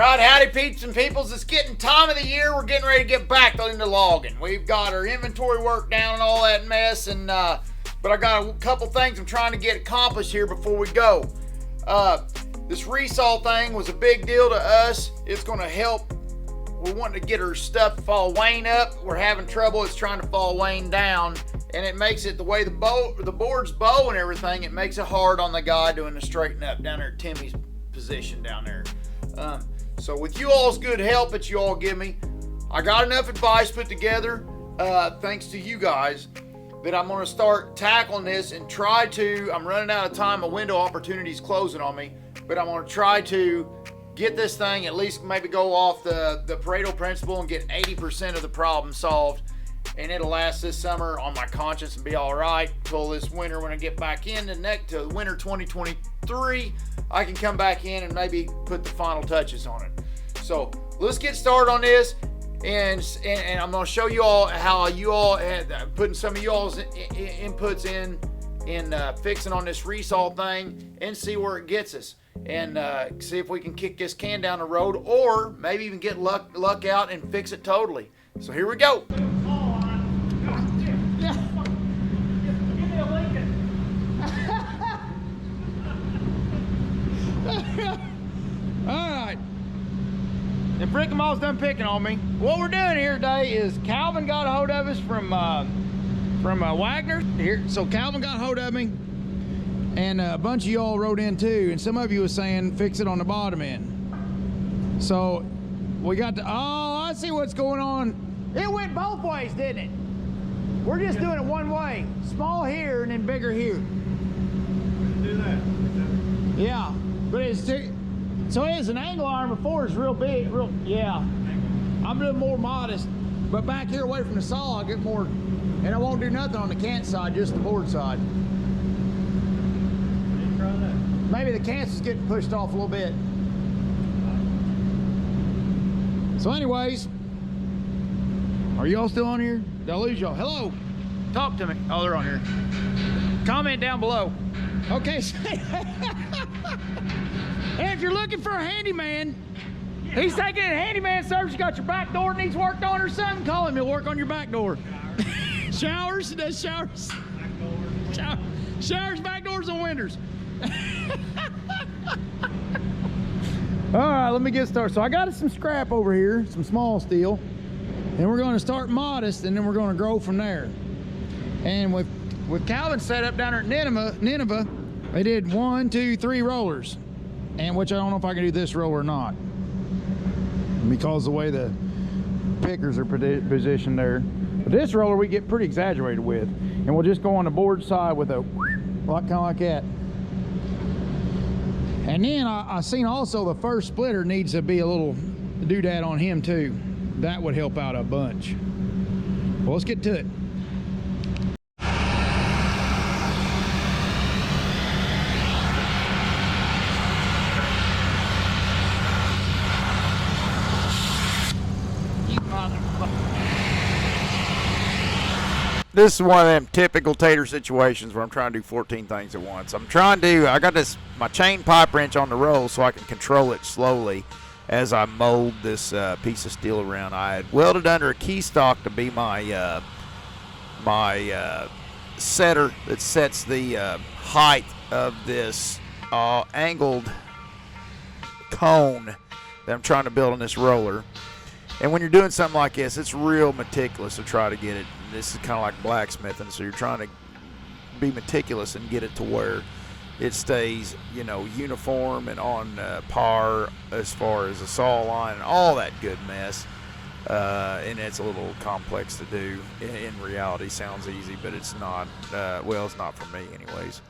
Alright, howdy peeps and peoples. It's getting time of the year. We're getting ready to get back into logging. We've got our inventory work down and all that mess, and but I got a couple things I'm trying to get accomplished here before we go. This Resaw thing was a big deal to us. It's going to help. We're wanting to get our stuff to fall wane up. We're having trouble. It's trying to fall wane down, and it makes it the way the board's bow and everything. It makes it hard on the guy doing the straighten up down there at Timmy's position down there. So with you all's good help that you all give me, I got enough advice put together, thanks to you guys, that I'm going to start tackling this and try to. I'm running out of time. A window opportunity is closing on me, but I'm going to try to get this thing, at least maybe go off the Pareto principle and get 80% of the problem solved, and it'll last this summer on my conscience and be all right till this winter. When I get back in to winter 2023, I can come back in and maybe put the final touches on it. So let's get started on this, and I'm going to show you all how you all putting some of you all's inputs in fixing on this Resaw thing, and see where it gets us, and see if we can kick this can down the road, or maybe even get luck out and fix it totally. So here we go. Alright, and Frickamall's done picking on me. What we're doing here today is Calvin got a hold of us from Wagner here. So Calvin got a hold of me, and a bunch of y'all wrote in too, and some of you was saying fix it on the bottom end. So we got to, oh, I see what's going on. It went both ways, didn't it? We're just doing it one way. Small here and then bigger here. Do that. Yeah, but it's too, so it is an angle iron before. It's real big, yeah. I'm doing more modest, but back here away from the saw, I'll get more, and I won't do nothing on the cant side, just the board side. Try that. Maybe the cants is getting pushed off a little bit. So anyways, are y'all still on here? Did I lose y'all? Hello? Talk to me. Oh, they're on here. Comment down below. Okay. And if you're looking for a handyman, he's taking a handyman service. You got your back door needs worked on or something, call him. He'll work on your back door. Showers? He does showers. Showers, back doors, and windows. All right, let me get started. So I got some scrap over here, some small steel, and we're going to start modest, and then we're going to grow from there. And with Calvin set up down there at Nineveh, they did 1, 2, 3 rollers, and which I don't know if I can do this roller or not, because the way the pickers are positioned there. But this roller we get pretty exaggerated with, and we'll just go on the board side with a kind of like that. And then I seen also the first splitter needs to be a little doodad on him too. That would help out a bunch. Well, let's get to it. This is one of them typical tater situations where I'm trying to do 14 things at once. I got my chain pipe wrench on the roll so I can control it slowly as I mold this piece of steel around. I had welded under a key stock to be my setter that sets the height of this angled cone that I'm trying to build on this roller. And when you're doing something like this, it's real meticulous to try to get it. This is kind of like blacksmithing, so you're trying to be meticulous and get it to where it stays, you know, uniform and on par as far as the saw line and all that good mess. And it's a little complex to do. In reality, sounds easy, but it's not. Well, it's not for me, anyways.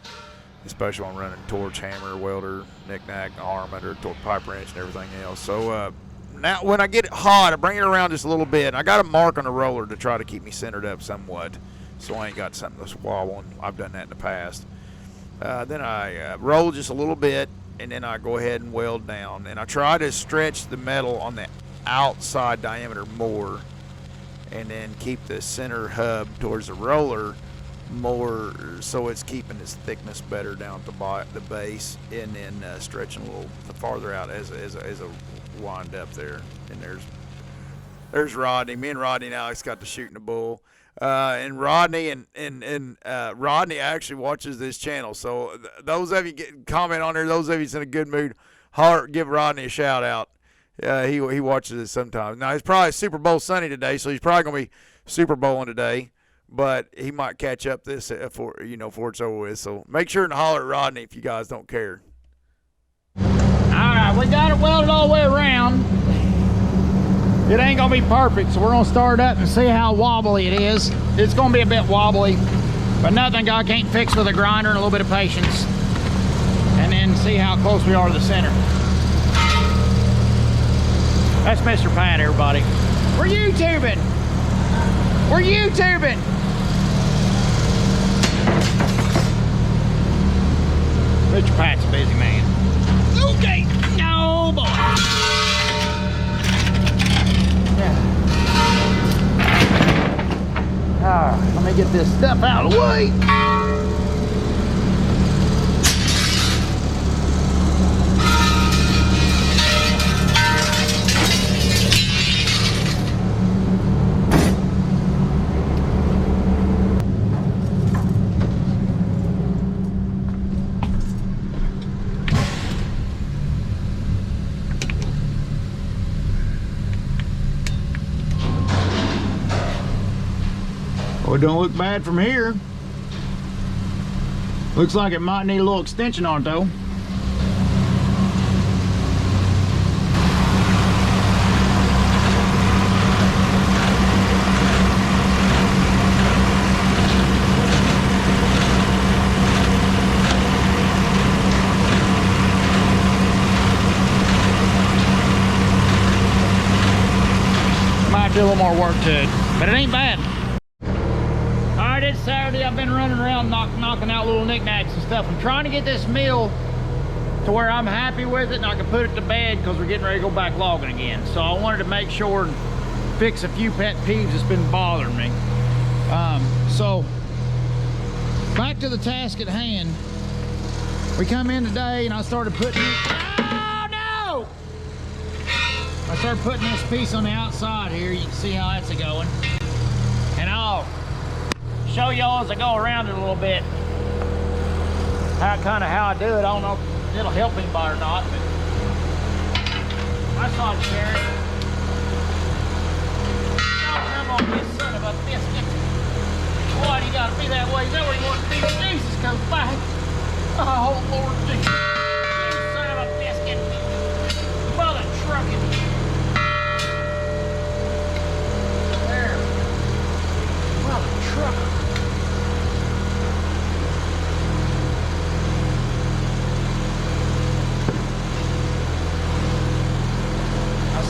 Especially when I'm running torch, hammer, welder, knick-knack, arm under a pipe wrench and everything else. So. Now, when I get it hot, I bring it around just a little bit. I got a mark on the roller to try to keep me centered up somewhat, so I ain't got something that's wobbling. I've done that in the past. Then I roll just a little bit, and then I go ahead and weld down. And I try to stretch the metal on the outside diameter more, and then keep the center hub towards the roller more, so it's keeping its thickness better down at the base, and then stretching a little farther out as a wind up there. And there's Rodney. Me and Rodney and Alex got to shooting the bull. And Rodney and Rodney actually watches this channel. So those of you comment on there, those of you in a good mood, give Rodney a shout out. He watches it sometimes. Now it's probably Super Bowl Sunday today, so he's probably gonna be Super Bowling today. But he might catch up this before it's over with. So make sure and holler at Rodney if you guys don't care. All right, we got it welded all the way around. It ain't gonna be perfect, so we're gonna start up and see how wobbly it is. It's gonna be a bit wobbly, but nothing God can't fix with a grinder and a little bit of patience. And then see how close we are to the center. That's Mr. Pat, everybody. We're YouTubing. We're YouTubing. Mr. Pat's a busy man. Okay. No, boy. Let me get this stuff out of the way. Well, it don't look bad from here. Looks like it might need a little extension on it though. Might do a little more work to it, but it ain't bad. It's Saturday. I've been running around knocking out little knickknacks and stuff. I'm trying to get this mill to where I'm happy with it and I can put it to bed because we're getting ready to go back logging again. So I wanted to make sure and fix a few pet peeves that's been bothering me. So back to the task at hand. We come in today and I started putting oh no! I started putting this piece on the outside here. You can see how that's going. And I'll show y'all as I go around it a little bit how I do it. I don't know if it'll help anybody or not, but I saw it, Sharon. Oh, come on, this son of a biscuit. Why do you gotta be that way? Is that where you want to be? Jesus, comes back. Oh, Lord Jesus. You son of a biscuit. Mother trucking. There. Mother trucker.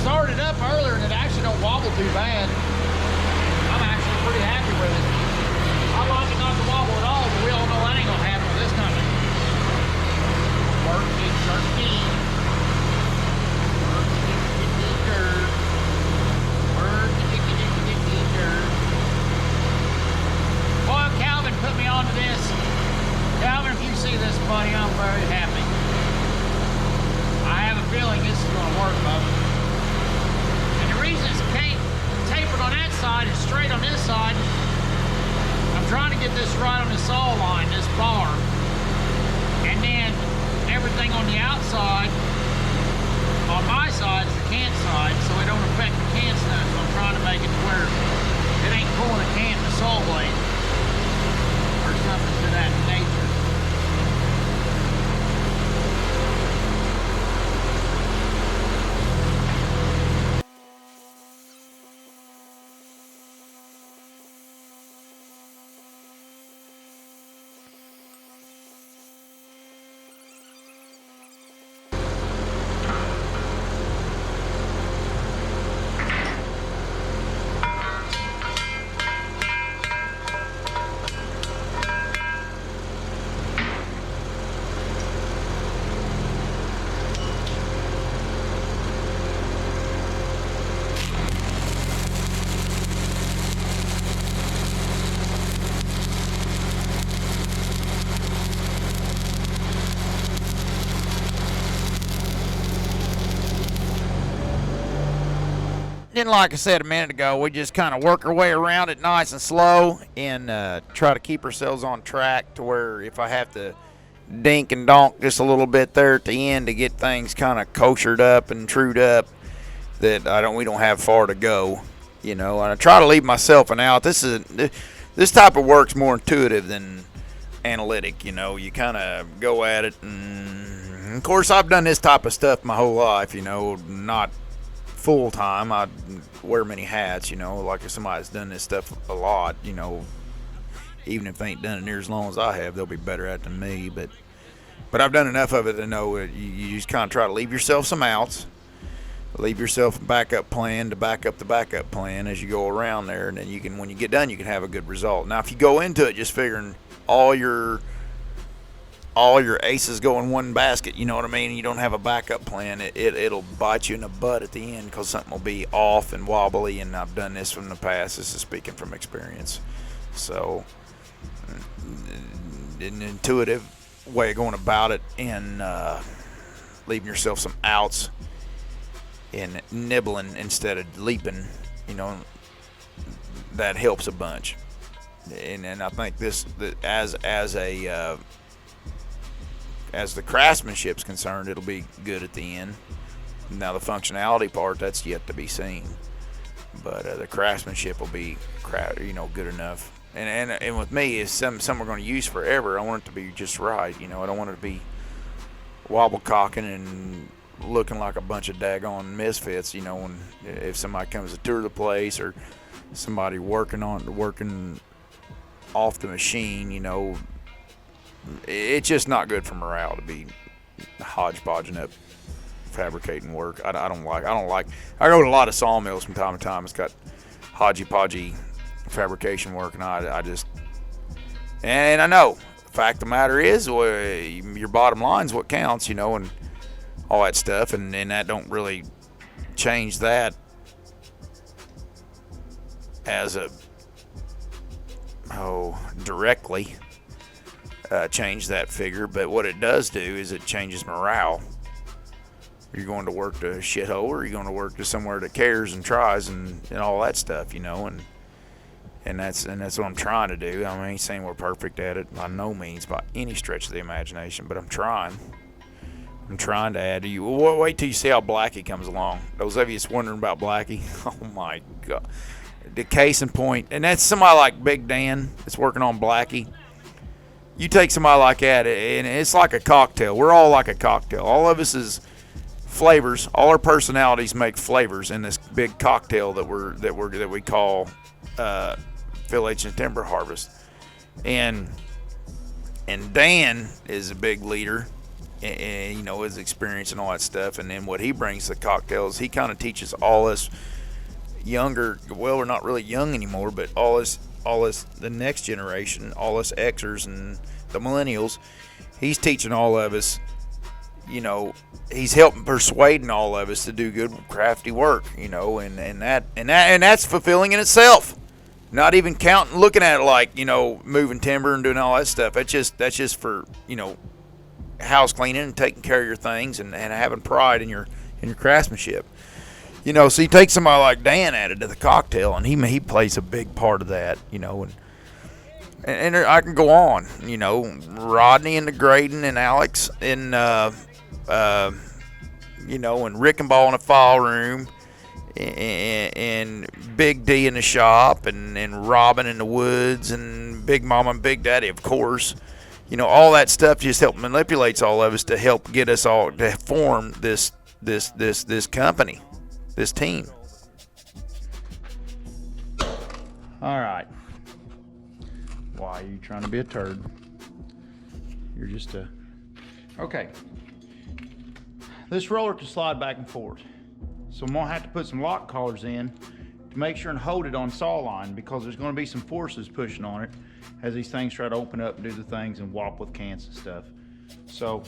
Started up earlier and it actually don't wobble too bad. I'm actually pretty happy with it. I like it not to wobble at all, but we all know that ain't gonna happen with this company. Work it, turkey. Work it, dirt. Work it, dirt. Boy, Calvin put me onto this. Calvin, if you see this, buddy, I'm very happy. I have a feeling this is gonna work, bub. The reason it's tapered on that side and straight on this side, I'm trying to get this right on the saw line, this bar. And then everything on the outside, on my side, is the cant side, so it don't affect the cant stuff. So I'm trying to make it to where it ain't pulling a cant in the saw blade or something to that nature. then like I said a minute ago, we just kind of work our way around it nice and slow and try to keep ourselves on track to where if I have to dink and donk just a little bit there at the end to get things kind of koshered up and trued up, that we don't have far to go, you know. And I try to leave myself an out. This type of work's more intuitive than analytic, you know. You kind of go at it, and of course I've done this type of stuff my whole life, you know, not full time. I wear many hats, you know, like if somebody's done this stuff a lot, you know, even if they ain't done it near as long as I have, they'll be better at it than me, but I've done enough of it to know you just kind of try to leave yourself some outs, leave yourself a backup plan to back up the backup plan as you go around there, and then you can, when you get done, you can have a good result. Now if you go into it just figuring all your aces go in one basket, you know what I mean, and you don't have a backup plan, it'll bite you in the butt at the end, because something will be off and wobbly, and I've done this from the past. This is speaking from experience. So an intuitive way of going about it, and leaving yourself some outs and nibbling instead of leaping, you know, that helps a bunch. And I think as the craftsmanship's concerned, it'll be good at the end. Now the functionality part, that's yet to be seen, but the craftsmanship will be, you know, good enough. And with me, is some we're going to use forever. I want it to be just right, you know. I don't want it to be wobble cocking and looking like a bunch of daggone misfits, you know. When if somebody comes to tour the place, or somebody working off the machine, you know, it's just not good for morale to be hodgepodging up fabricating work. I don't like. I go to a lot of sawmills from time to time. It's got hodgy-podgy fabrication work, and I know the fact of the matter is, your bottom line's what counts, you know, and all that stuff, and that don't really change that as directly change that figure, but what it does do is it changes morale. You're going to work to a shithole, or you're going to work to somewhere that cares and tries and all that stuff, you know, and that's what I'm trying to do. I ain't saying we're perfect at it by no means, by any stretch of the imagination, but I'm trying to add to you. Wait till you see how Blackie comes along. Those of you that's wondering about Blackie, oh my God. The case in point, and that's somebody like Big Dan that's working on Blackie. You take somebody like that, and it's like a cocktail. We're all like a cocktail. All of us is flavors. All our personalities make flavors in this big cocktail that we call Phil H and Timber Harvest. And Dan is a big leader, and you know, his experience and all that stuff. And then what he brings to the cocktails, he kind of teaches all us younger. Well, we're not really young anymore, but all us the next generation, all us Xers and the millennials, he's teaching all of us, you know, he's helping persuading all of us to do good crafty work, you know, and that's fulfilling in itself. Not even counting, looking at it like, you know, moving timber and doing all that stuff. That's just for, you know, house cleaning and taking care of your things and having pride in your craftsmanship. You know, so you take somebody like Dan added to the cocktail, and he plays a big part of that, you know, and I can go on, you know, Rodney and the Graydon and Alex and you know, and Rick and Ball in the file room, and Big D in the shop, and Robin in the woods, and Big Mama and Big Daddy, of course. You know, all that stuff just help manipulates all of us to help get us all to form this company, this team. All right. Why are you trying to be a turd? You're just a... Okay. This roller can slide back and forth. So I'm going to have to put some lock collars in to make sure and hold it on saw line, because there's going to be some forces pushing on it as these things try to open up and do the things and whop with cans and stuff. So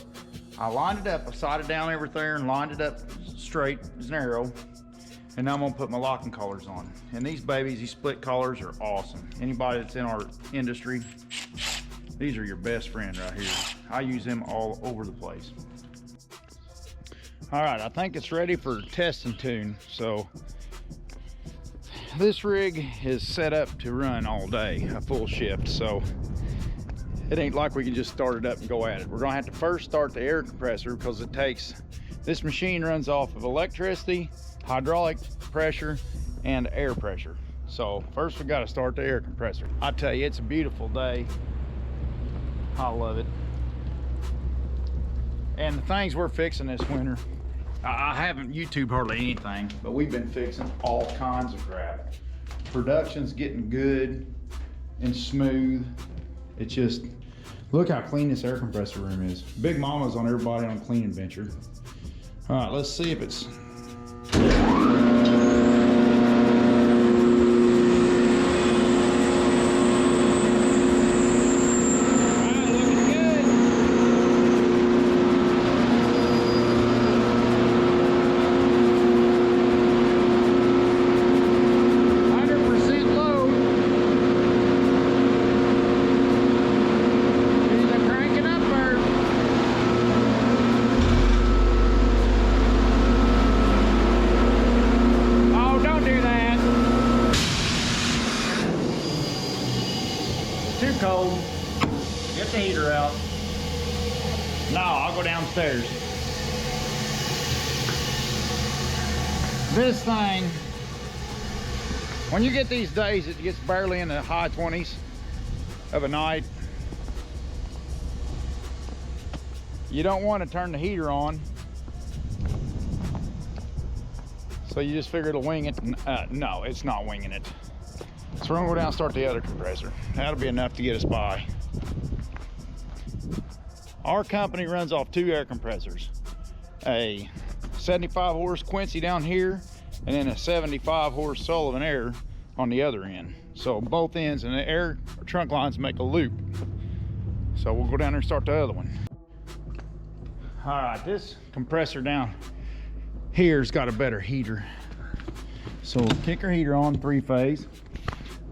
I lined it up, I sighted down everything and lined it up straight as an arrow. And now I'm gonna put my locking collars on. And these babies, these split collars are awesome. Anybody that's in our industry, these are your best friend right here. I use them all over the place. All right, I think it's ready for test and tune. So this rig is set up to run all day, a full shift, so it ain't like we can just start it up and go at it. We're gonna have to first start the air compressor because it takes, this machine runs off of electricity, hydraulic pressure, and air pressure. So first we gotta start the air compressor. I tell you, it's a beautiful day. I love it. And the things we're fixing this winter, I haven't YouTube hardly anything, but we've been fixing all kinds of crap. Production's getting good and smooth. It's just, look how clean this air compressor room is. Big Mama's on everybody on a clean adventure. All right, let's see if it's, too cold. Get the heater out. No, I'll go downstairs. This thing, when you get these days, it gets barely in the high 20s of a night. You don't want to turn the heater on. So you just figure it'll wing it. No, it's not winging it. So we're gonna go down and start the other compressor. That'll be enough to get us by. Our company runs off 2 air compressors. A 75 horse Quincy down here, and then a 75 horse Sullivan Air on the other end. So both ends and the air trunk lines make a loop. So we'll go down there and start the other one. All right, this compressor down here's got a better heater. So we'll kick our heater on 3-phase.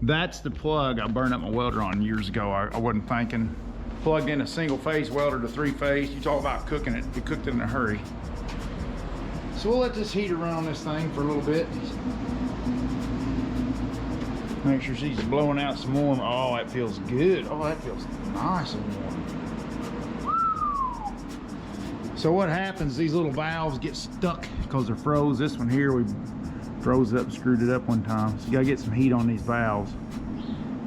That's the plug I burned up my welder on years ago. I wasn't thinking. Plugged in a single phase welder to 3-phase. You talk about cooking it, you cooked it in a hurry. So we'll let this heater run on this thing for a little bit. Make sure she's blowing out some warm. Oh, that feels good. Oh, that feels nice and warm. So what happens, these little valves get stuck because they're froze. This one here, we froze it up and screwed it up one time. So you gotta get some heat on these valves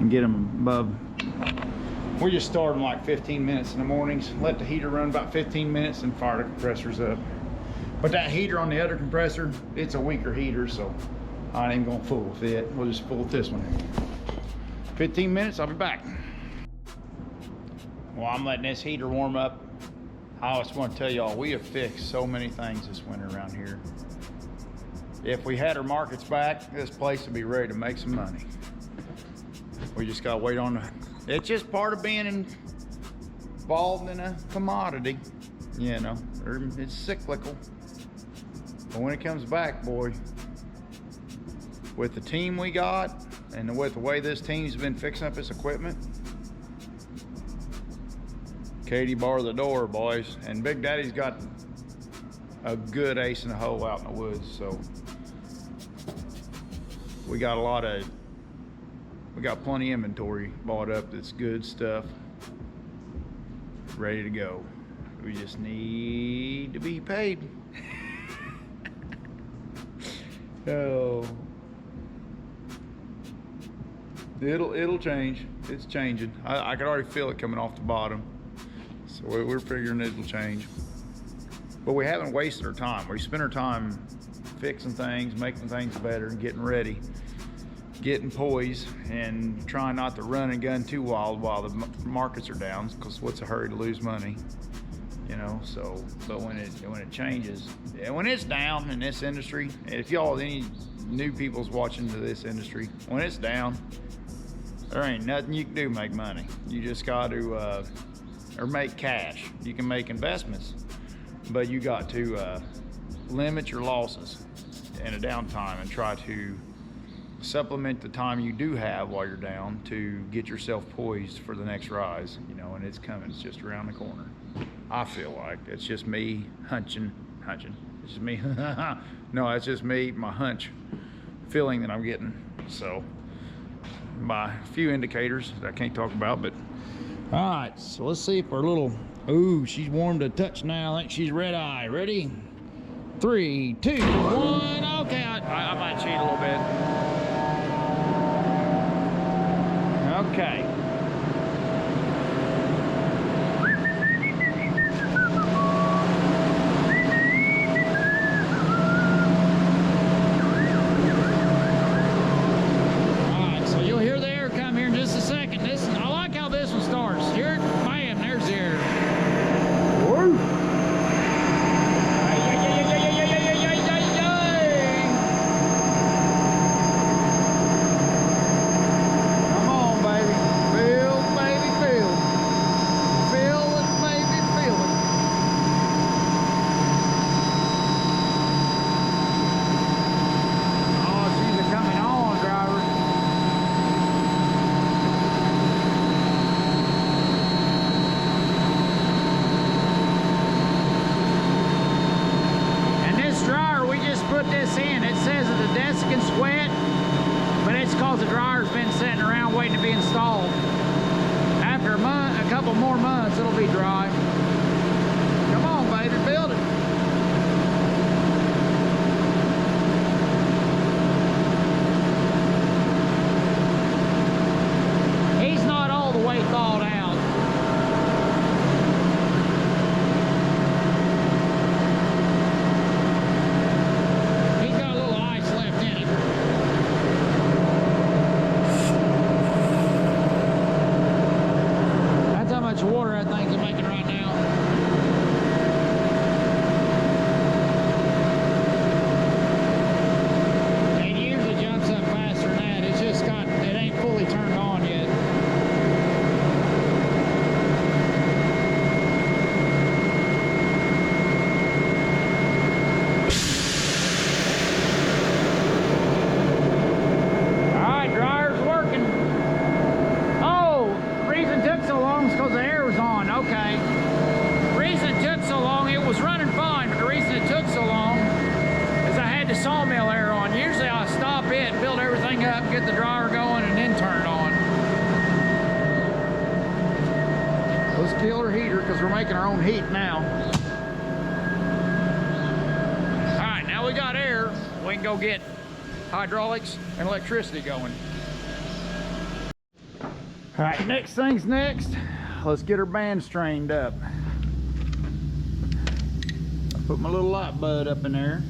and get them above. We just start them like 15 minutes in the mornings, let the heater run about 15 minutes and fire the compressors up. But that heater on the other compressor, it's a weaker heater, so I ain't gonna fool with it. We'll just fool with this one. 15 minutes, I'll be back. Well, I'm letting this heater warm up. I just want to tell y'all, we have fixed so many things this winter around here. If we had our markets back, this place would be ready to make some money. We just gotta wait on the, it's just part of being involved in a commodity, you know, it's cyclical. But when it comes back, boy, with the team we got and with the way this team's been fixing up its equipment, Katie bar the door, boys. And Big Daddy's got a good ace in the hole out in the woods, so we got plenty of inventory bought up that's good stuff, ready to go. We just need to be paid. Oh, it'll change. It's changing. I could already feel it coming off the bottom. So we're figuring it'll change. But we haven't wasted our time. We spent our time fixing things, making things better, and getting ready, getting poised, and trying not to run and gun too wild while the markets are down, because what's a hurry to lose money, you know? So, but when it changes, and when it's down in this industry, and if y'all, any new people's watching to this industry, when it's down, there ain't nothing you can do to make money. You just got to, or make cash. You can make investments, but you got to limit your losses in a downtime and try to supplement the time you do have while you're down to get yourself poised for the next rise, you know, and it's coming. It's just around the corner. I feel like it's just me hunching. It's just me. No, it's just me, my hunch, feeling that I'm getting So by a few indicators that I can't talk about, but all right, so let's see if our little, ooh, she's warmed a touch now. I think she's red eye. Ready? 3, 2, 1. Okay, I might cheat a little bit. Okay. Get the dryer going and then turn it on. Let's kill our heater because we're making our own heat now. All right, now we got air. We can go get hydraulics and electricity going. All right, next thing's next. Let's get our band strained up. I put my little light bud up in there.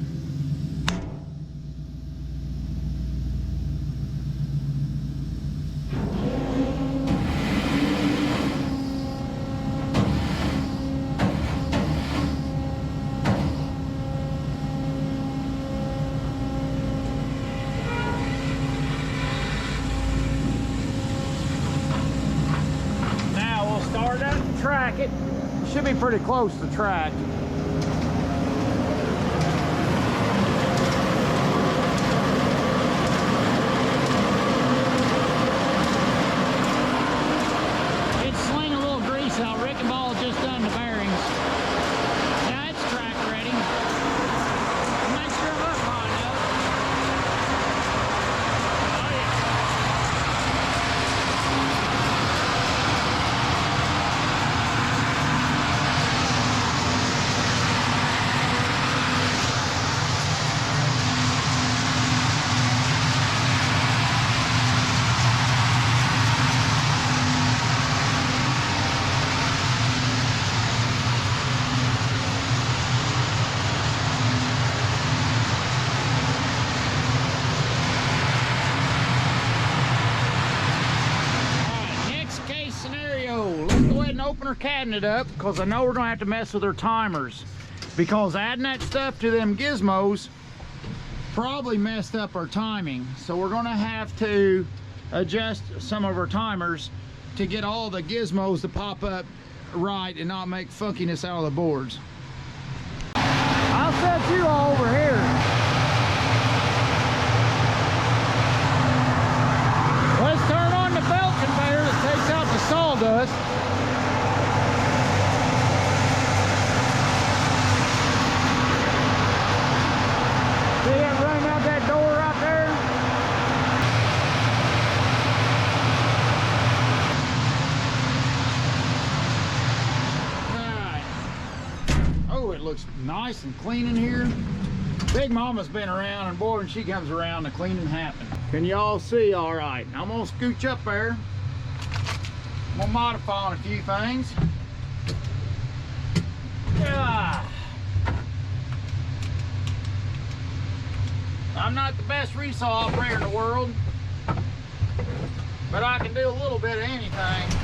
Track it. Should be pretty close to track. It's sling a little grease out. Rick and Ball just done the bearings. Now it's track ready. Make sure I'm up high enough. Oh yeah. Open her cabinet up because I know we're gonna have to mess with her timers, because adding that stuff to them gizmos probably messed up our timing. So we're gonna have to adjust some of our timers to get all the gizmos to pop up right and not make funkiness out of the boards. I'll set you all over here. Let's turn on the belt conveyor that takes out the sawdust. See that running out that door right there? looks nice and clean in here. Big Mama's been around, and boy, when she comes around, the cleaning happens. Can y'all see all right? I'm gonna scooch up there. I'm gonna modify on a few things. Yeah. I'm not the best Resaw operator in the world, but I can do a little bit of anything.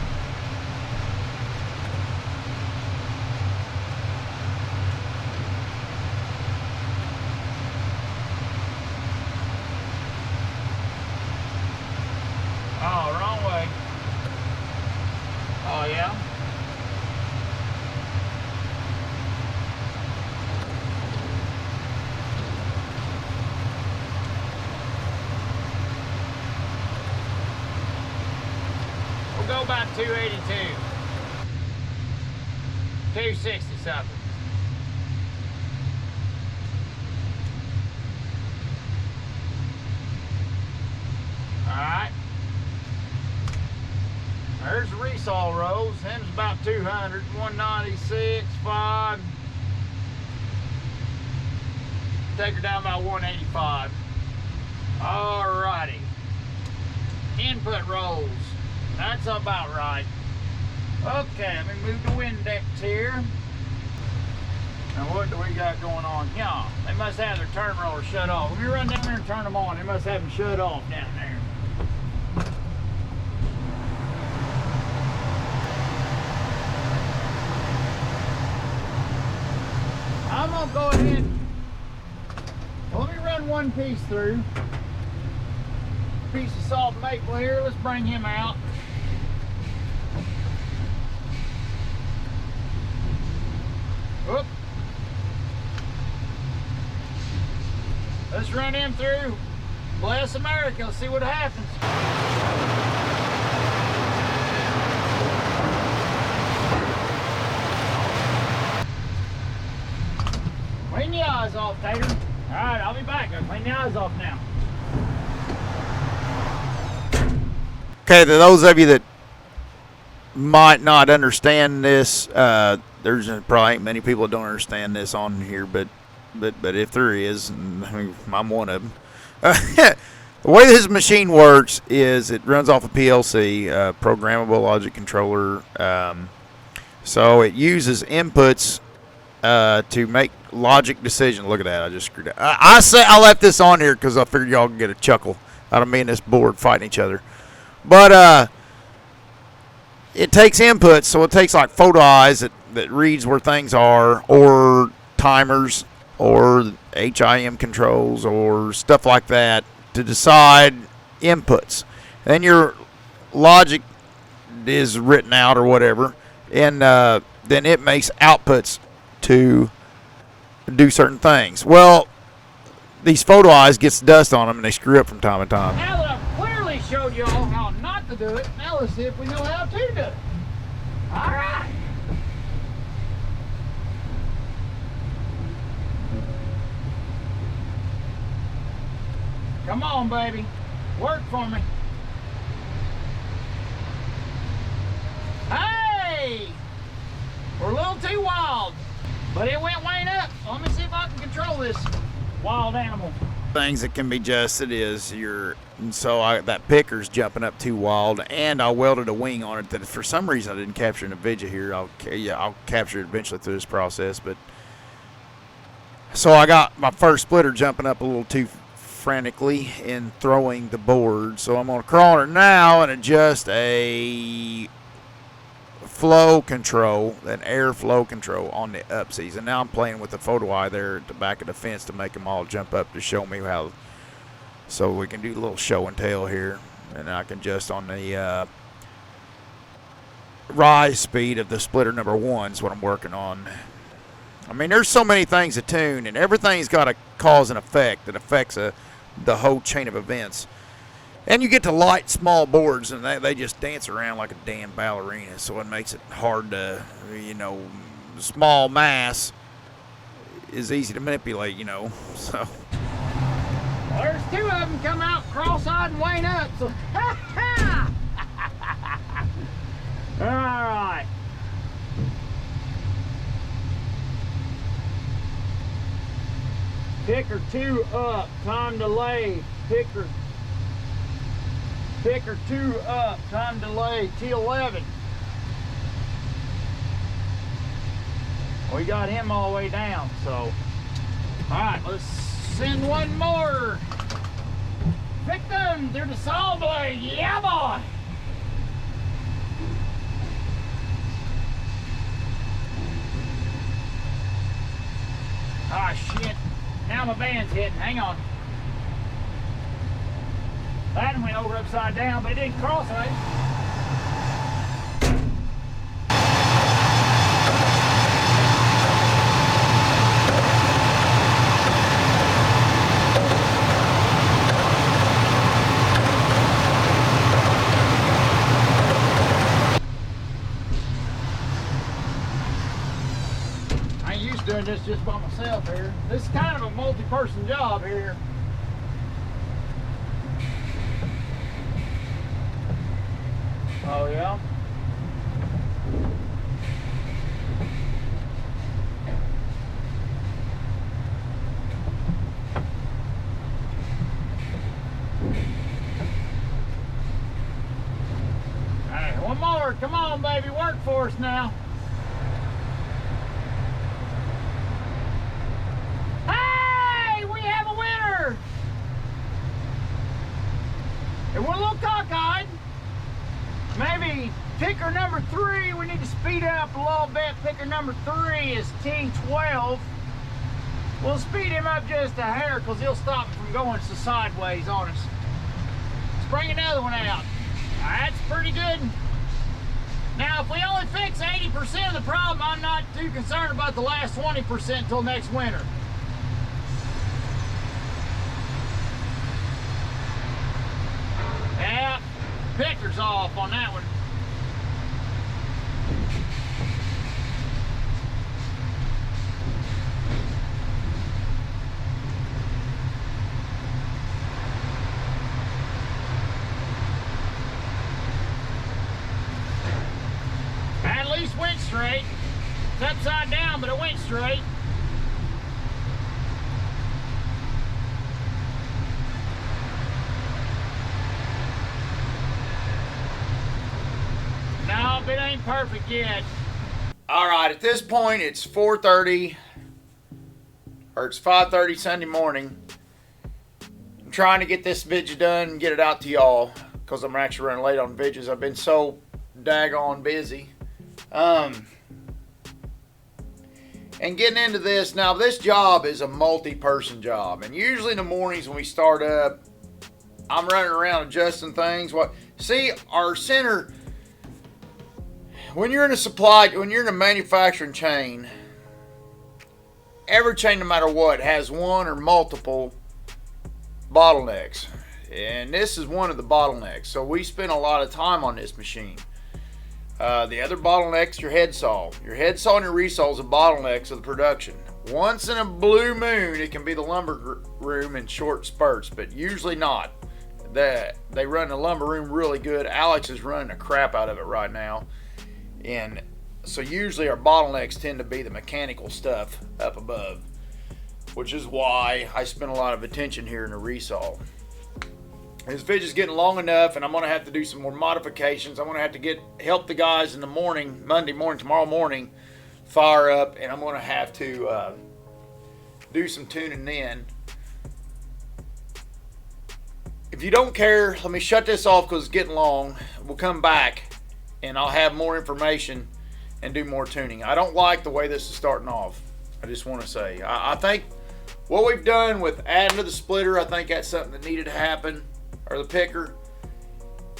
Oh, wrong way. Oh, yeah? We'll go about 282. 260 something. All right. There's the Resaw rolls. Them's about 200, 196, 5. Take her down by 185. Alrighty. Input rolls. That's about right. Okay, let me move the index here. Now what do we got going on here? They must have their turn roller shut off. Let me run down there and turn them on. They must have them shut off down there. I'm gonna go ahead. Well, let me run one piece through. Piece of soft maple here. Let's bring him out. Whoop. Let's run him through. Bless America. Let's see what happens. Clean the eyes off, Tater. All right, I'll be back. I'll clean the eyes off now. Okay, to those of you that might not understand this, there's probably ain't many people that don't understand this on here, but if there is, I'm one of them. The way this machine works is it runs off a PLC, programmable logic controller. So it uses inputs to make logic decisions. Look at that, I just screwed up. I left this on here because I figured y'all could get a chuckle out of me and this board fighting each other. But it takes inputs, so it takes like photo eyes that reads where things are, or timers, or HIM controls, or stuff like that to decide inputs. Then your logic is written out or whatever, and then it makes outputs to do certain things. Well, these photo eyes gets dust on them and they screw up from time to time. Now that I've clearly showed y'all how not to do it, now let's see if we know how to do it. All right. Come on, baby. Work for me. Hey! We're a little too wild. But it went way up. So let me see if I can control this wild animal. Things that can be adjusted is that picker's jumping up too wild, and I welded a wing on it that for some reason I didn't capture in the video here. I'll capture it eventually through this process, but so I got my first splitter jumping up a little too frantically in throwing the board. So I'm gonna crawl on it now and adjust a flow control, an air flow control on the upseas. And now I'm playing with the photo eye there at the back of the fence to make them all jump up to show me how. So we can do a little show and tell here, and I can adjust on the rise speed of the splitter number 1 is what I'm working on. I mean, there's so many things to tune, and everything's got a cause and effect that affects the whole chain of events. And you get to light small boards, and they just dance around like a damn ballerina, so it makes it hard to, small mass is easy to manipulate, so. Well, there's 2 of them come out cross-eyed and wane up, so ha-ha! All right. Picker 2 up, time delay. Picker 2 up, time delay, T11. We got him all the way down, so. All right, let's send one more. Victim through the saw blade, yeah boy. Ah, shit. Now my band's hitting. Hang on. That one went over upside down, but it didn't cross it. I ain't used to doing this just by myself here. This is kind of a multi-person job here. Oh yeah? Alright, one more. Come on, baby. Work for us now. Hey! We have a winner! And we're a little cockeyed. Maybe picker number 3, we need to speed up a little bit. Picker number 3 is T12. We'll speed him up just a hair because he'll stop him from going so sideways on us. Let's bring another one out. That's pretty good. Now, if we only fix 80% of the problem, I'm not too concerned about the last 20% until next winter. Yeah. Picker's off on that one. At least went straight. It's upside down, but it went straight. No, it ain't perfect yet. All right, at this point, it's 4:30, or it's 5:30 Sunday morning. I'm trying to get this video done and get it out to y'all because I'm actually running late on videos. I've been so daggone busy. And getting into this, now this job is a multi-person job. And usually in the mornings when we start up, I'm running around adjusting things. See, our center... when you're in a manufacturing chain, every chain, no matter what, has one or multiple bottlenecks. And this is one of the bottlenecks. So we spend a lot of time on this machine. The other bottleneck's your head saw. Your head saw and your resaw is the bottlenecks of the production. Once in a blue moon, it can be the lumber room in short spurts, but usually not. They run the lumber room really good. Alex is running the crap out of it right now. And so usually our bottlenecks tend to be the mechanical stuff up above, which is why I spend a lot of attention here in the resaw. This video's getting long enough, and I'm going to have to do some more modifications. I'm going to have to help the guys in the morning, Monday morning, tomorrow morning, fire up, and I'm going to have to do some tuning in. If you don't care, let me shut this off because it's getting long. We'll come back, and I'll have more information and do more tuning. I don't like the way this is starting off. I just want to say, I think what we've done with adding to the splitter, I think that's something that needed to happen, or the picker,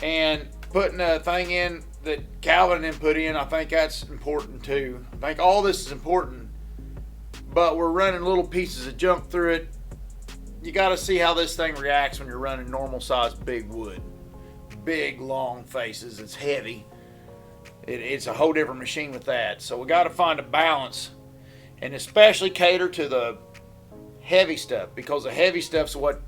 and putting a thing in that Calvin then put in, I think that's important too. I think all this is important, but we're running little pieces of junk through it. You got to see how this thing reacts when you're running normal size big wood. Big, long faces, it's heavy. It's a whole different machine with that. So we got to find a balance, and especially cater to the heavy stuff, because the heavy stuff's what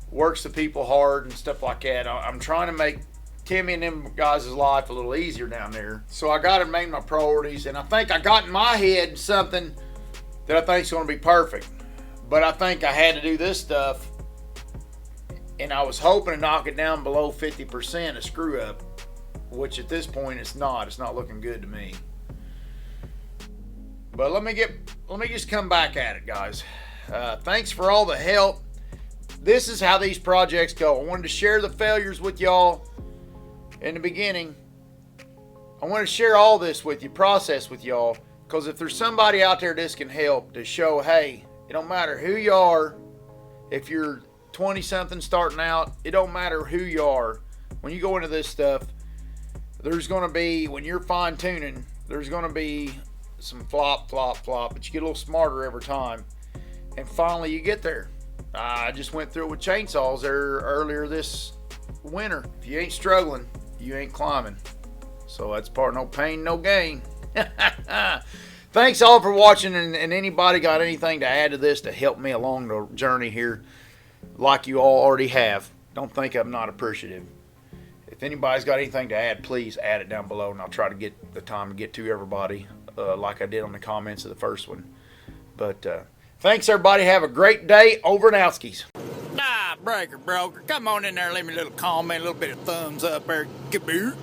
works the people hard and stuff like that. I'm trying to make Timmy and them guys' life a little easier down there. So I got to make my priorities, and I think I got in my head something that I think is going to be perfect. But I think I had to do this stuff, and I was hoping to knock it down below 50% a screw up, which at this point it's not. It's not looking good to me. But let me just come back at it, guys. Thanks for all the help. This is how these projects go. I wanted to share the failures with y'all in the beginning. I want to share all this with you, process with y'all, because if there's somebody out there this can help to show, hey, it don't matter who you are. If you're 20-something starting out, it don't matter who you are. When you go into this stuff, there's going to be, when you're fine-tuning, there's going to be some flop, but you get a little smarter every time. And finally, you get there. I just went through it with chainsaws there earlier this winter. If you ain't struggling, you ain't climbing. So that's part no pain, no gain. Thanks all for watching, and anybody got anything to add to this to help me along the journey here, like you all already have. Don't think I'm not appreciative. If anybody's got anything to add, please add it down below, and I'll try to get the time to get to everybody like I did on the comments of the first one. But thanks, everybody. Have a great day. Over and outskis. Breaker broker. Come on in there, leave me a little comment, a little bit of thumbs up there. Kaboot.